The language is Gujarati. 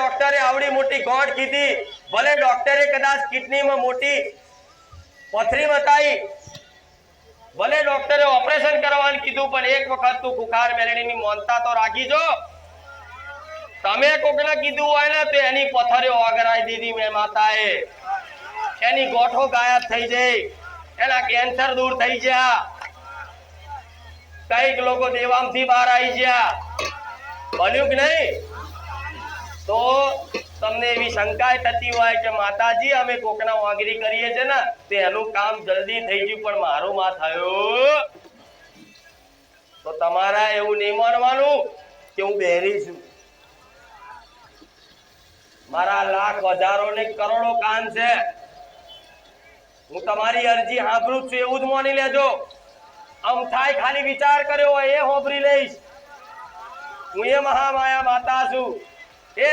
ડોક્ટરે આવડી મોટી ગોઠ કીધી, ભલે ડોક્ટરે કદાચ કિડનીમાં મોટી પથરી બતાવી, ભલે ડોક્ટરે ઓપરેશન કરવાનું કીધું, પણ એક વખત તું કુખાર મેલડીની મોનતા તો રાખી જો. તમે કોકને કીધું હોય ને તો એની પથરીઓ ઓગરાઈ દીધી મેં માતાએ, એની ગોઠો ગાયબ થઈ જઈ, એના કેન્સર દૂર થઈ ગયા, કઈક લોકો દેવામથી બહાર આવી ગયા. બન્યું કે નહીં? તો તમને એવી શંકા થતી હોય કે માતાજી અમે કોકના વાંગરી કરીએ છે ને તો એનું કામ જલ્દી થઈ ગયું, પણ મારું માં થયું, તો તમારા એવું નહીં માનવાનું કે હું બહેરી છું. મારા લાખ હજારો ને કરોડો કાન છે, હું તમારી અરજી સાંભળું છું એવું જ માની લેજો. આમ થાય ખાલી વિચાર કર્યો હોય એ સાંભળી લઈશ. હું એ મહામાયા માતા છું.